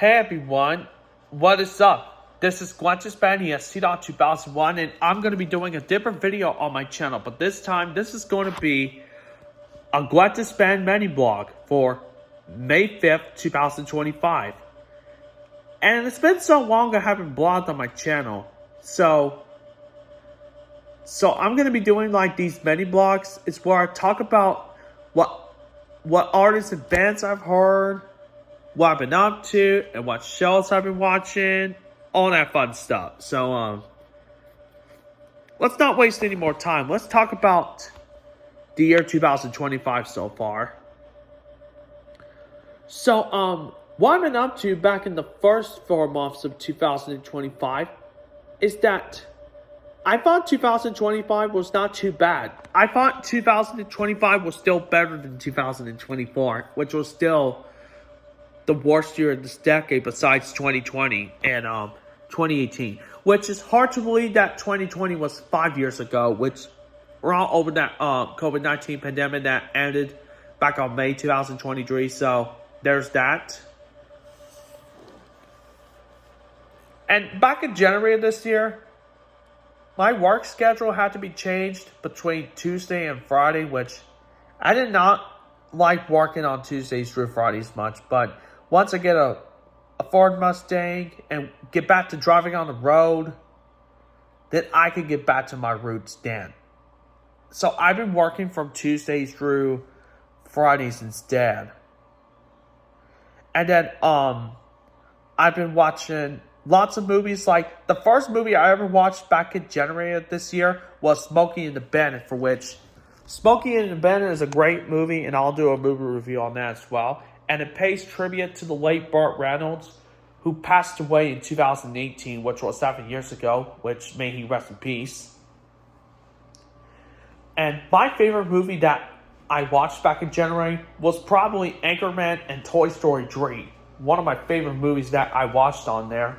Hey everyone, what is up? This is GalantisFan's 2001, and I'm going to be doing a different video on my channel, but this time this is going to be a GalantisFan mini blog for May 5th, 2025. And it's been so long I haven't blogged on my channel, so I'm going to be doing like these mini blogs. It's where I talk about what artists and bands I've heard, what I've been up to, and what shows I've been watching, all that fun stuff. So, let's not waste any more time. Let's talk about the year 2025 so far. So, what I've been up to back in the first 4 months of 2025 is that I thought 2025 was not too bad. I thought 2025 was still better than 2024, which was still the worst year of this decade besides 2020 and 2018, which is hard to believe that 2020 was 5 years ago, which we're all over that COVID-19 pandemic that ended back on May 2023, so there's that. And back in January of this year, my work schedule had to be changed between Tuesday and Friday, which I did not like working on Tuesdays through Fridays much, but once I get a Ford Mustang and get back to driving on the road, then I can get back to my roots then. So I've been working from Tuesdays through Fridays instead. And then I've been watching lots of movies. Like the first movie I ever watched back in January of this year was Smokey and the Bandit, for which Smokey and the Bandit is a great movie, and I'll do a movie review on that as well. And it pays tribute to the late Burt Reynolds, who passed away in 2018, which was 7 years ago, which may he rest in peace. And my favorite movie that I watched back in January was probably Anchorman and Toy Story 3. One of my favorite movies that I watched on there.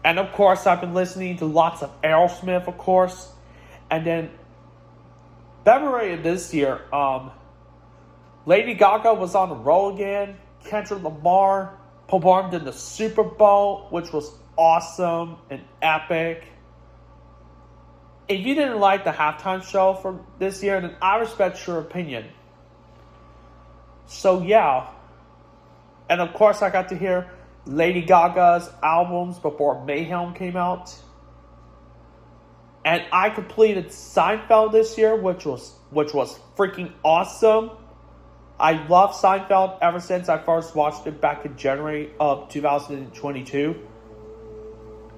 And of course, I've been listening to lots of Aerosmith, of course. And then February of this year, Lady Gaga was on the roll again. Kendrick Lamar performed in the Super Bowl, which was awesome and epic. If you didn't like the halftime show from this year, then I respect your opinion. So yeah. And of course, I got to hear Lady Gaga's albums before Mayhem came out. And I completed Seinfeld this year, which was freaking awesome. I love Seinfeld ever since I first watched it back in January of 2022.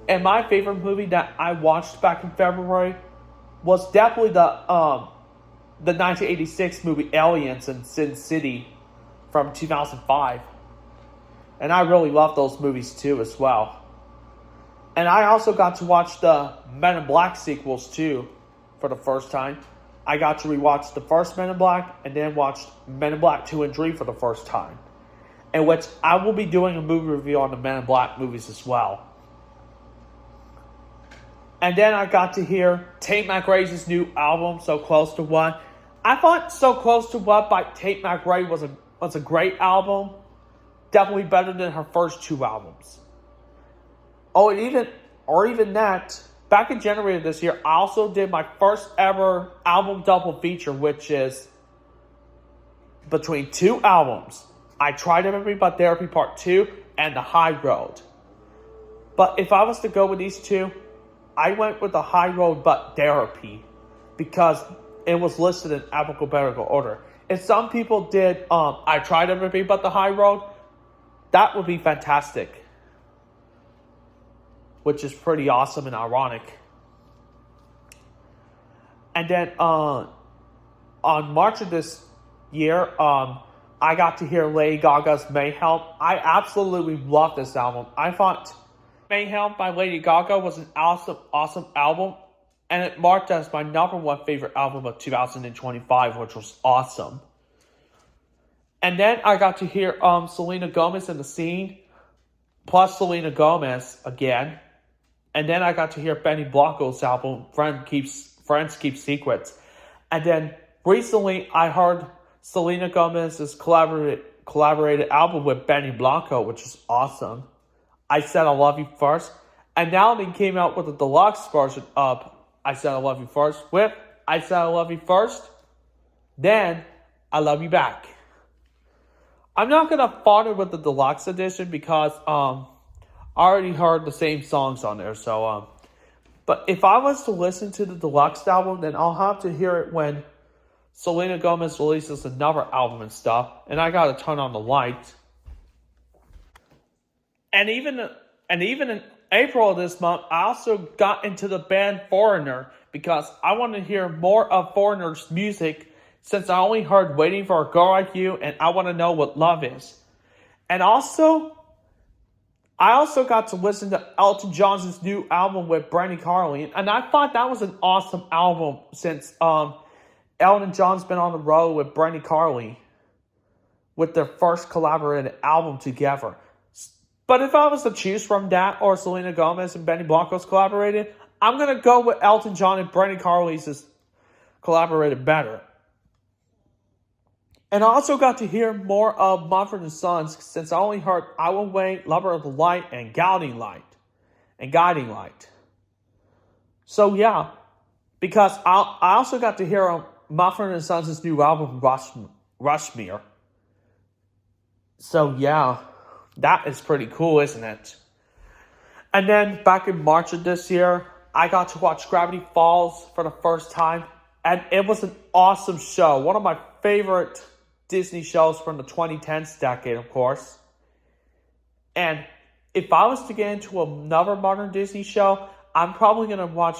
And my favorite movie that I watched back in February was definitely the 1986 movie Aliens in Sin City from 2005. And I really love those movies too as well. And I also got to watch the Men in Black sequels too for the first time. I got to rewatch the first Men in Black and then watched Men in Black 2 and 3 for the first time. In which I will be doing a movie review on the Men in Black movies as well. And then I got to hear Tate McRae's new album, So Close to What. I thought So Close to What by Tate McRae was a great album. Definitely better than her first 2 albums. Oh, and even that, back in January of this year, I also did my first ever album double feature, which is between 2 albums. I Tried Everything But Therapy Part 2 and The High Road. But if I was to go with these 2, I went with The High Road But Therapy because it was listed in alphabetical order. If some people did I Tried Everything But The High Road, that would be fantastic. Which is pretty awesome and ironic. And then on March of this year, I got to hear Lady Gaga's Mayhem. I absolutely love this album. I thought Mayhem by Lady Gaga was an awesome album. And it marked as my #1 favorite album of 2025, which was awesome. And then I got to hear Selena Gomez in the Scene, plus Selena Gomez again. And then I got to hear Benny Blanco's album, Friends Keep Secrets. And then recently I heard Selena Gomez's collaborated album with Benny Blanco, which is awesome. I Said I Love You First. And now they came out with a deluxe version of I Said I Love You First with I Said I Love You First, then I Love You Back. I'm not going to bother with the deluxe edition because I already heard the same songs on there. So, but if I was to listen to the deluxe album, then I'll have to hear it when Selena Gomez releases another album and stuff. And I got to turn on the light. And even in April of this month, I also got into the band Foreigner because I want to hear more of Foreigner's music since I only heard Waiting for a Girl Like You and I Want to Know What Love Is. And also, I also got to listen to Elton John's new album with Brandy Carlile, and I thought that was an awesome album since Elton John's been on the road with Brandy Carlile with their first collaborated album together. But if I was to choose from that or Selena Gomez and Benny Blanco's collaborated, I'm going to go with Elton John and Brandy Carlile's collaborated better. And I also got to hear more of Mumford & Sons since I only heard I Will Wait, Lover of the Light, and Guiding Light. So yeah, because I also got to hear Mumford & Sons' new album, Rushmere. So yeah, that is pretty cool, isn't it? And then back in March of this year, I got to watch Gravity Falls for the first time. And it was an awesome show. One of my favorite Disney shows from the 2010s decade, of course. And if I was to get into another modern Disney show, I'm probably going to watch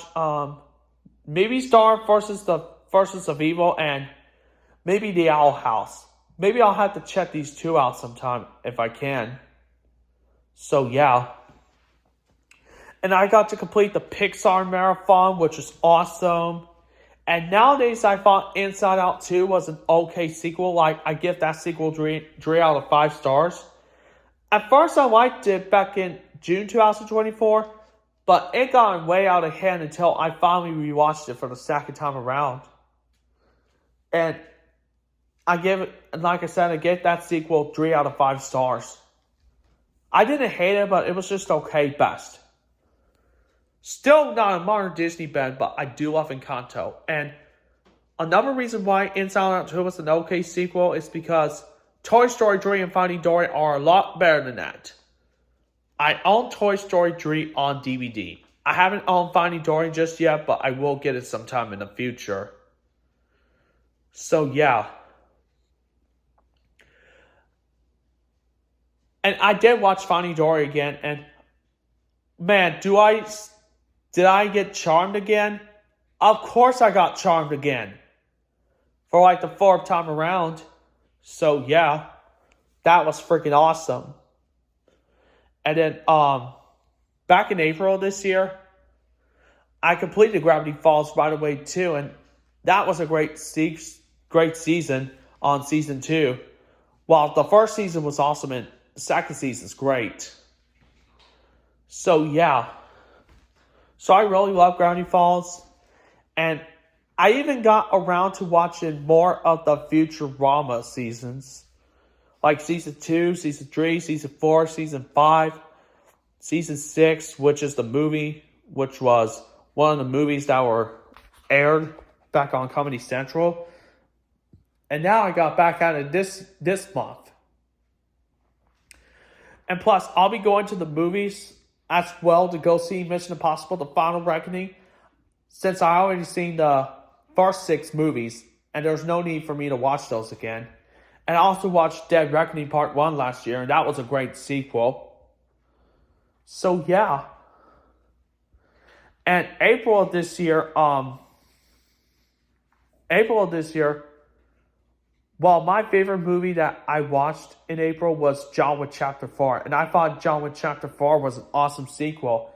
maybe Star versus the Forces of Evil and maybe The Owl House. Maybe I'll have to check these two out sometime if I can. So yeah. And I got to complete the Pixar marathon, which is awesome. And nowadays, I thought Inside Out 2 was an okay sequel. Like, I give that sequel 3 out of 5 stars. At first, I liked it back in June 2024. But it got way out of hand until I finally rewatched it for the second time around. And I give it, like I said, I gave that sequel 3 out of 5 stars. I didn't hate it, but it was just okay best. Still not a modern Disney band, but I do love Encanto. And another reason why Inside Out 2 was an okay sequel is because Toy Story 3 and Finding Dory are a lot better than that. I own Toy Story 3 on DVD. I haven't owned Finding Dory just yet, but I will get it sometime in the future. So yeah. And I did watch Finding Dory again, and man, did I get charmed again? Of course I got charmed again. For like the 4th time around. So yeah, that was freaking awesome. And then back in April this year, I completed Gravity Falls right away too, and that was a great season on season 2. While the first season was awesome and the second season's great. So yeah. So I really love Gravity Falls. And I even got around to watching more of the Futurama seasons. Like season 2, season 3, season 4, season 5, season 6, which is the movie, which was one of the movies that were aired back on Comedy Central. And now I got back at it this month. And plus, I'll be going to the movies as well to go see Mission Impossible: The Final Reckoning, since I already seen the first 6 movies, and there's no need for me to watch those again. And I also watched Dead Reckoning Part 1 last year, and that was a great sequel. So yeah. And April of this year, well, my favorite movie that I watched in April was John Wick Chapter 4. And I thought John Wick Chapter 4 was an awesome sequel.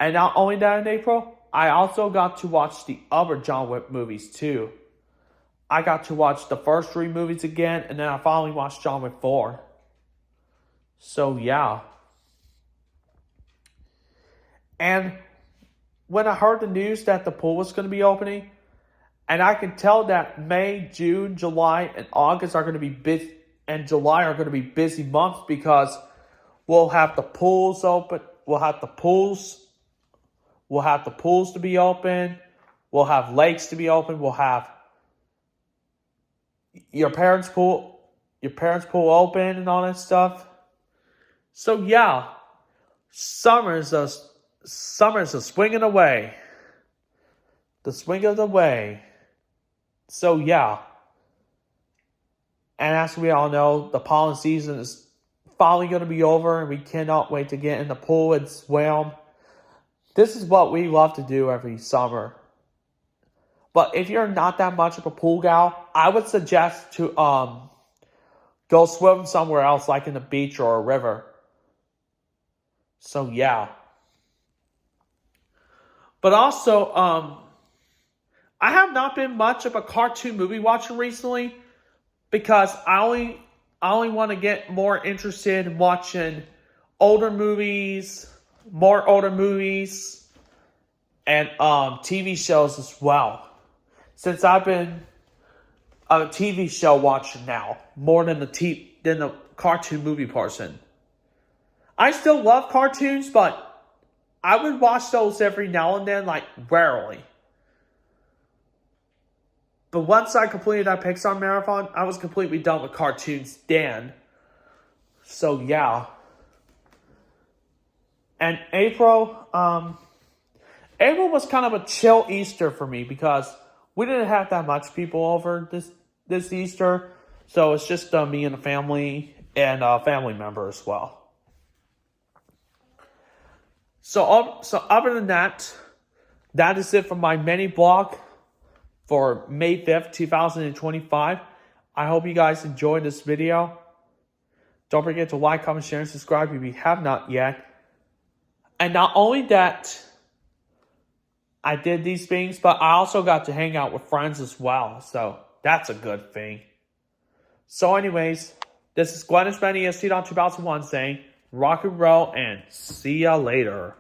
And not only that in April, I also got to watch the other John Wick movies too. I got to watch the first 3 movies again, and then I finally watched John Wick 4. So yeah. And when I heard the news that the pool was going to be opening, and I can tell that May, June, July, and August are going to be and July are going to be busy months because we'll have the pools open. We'll have the pools to be open. We'll have lakes to be open. We'll have your parents' pool open and all that stuff. So yeah, summer's a swinging away. The swing of the way. So yeah. And as we all know, the pollen season is finally going to be over, and we cannot wait to get in the pool and swim. This is what we love to do every summer. But if you're not that much of a pool gal, I would suggest to go swim somewhere else, like in the beach or a river. So yeah. But also, I have not been much of a cartoon movie watcher recently because I only want to get more interested in watching more older movies, and TV shows as well. Since I've been a TV show watcher now, more than the cartoon movie person. I still love cartoons, but I would watch those every now and then, like rarely. But once I completed that Pixar marathon, I was completely done with cartoons then. So yeah. And April was kind of a chill Easter for me because we didn't have that much people over this Easter. So it's just me and the family and a family member as well. So other than that, that is it for my mini blog for May 5th, 2025. I hope you guys enjoyed this video. Don't forget to like, comment, share, and subscribe if you have not yet. And not only that, I did these things, but I also got to hang out with friends as well. So that's a good thing. So anyways, this is GalantisFan's EST 2001 saying rock and roll and see ya later.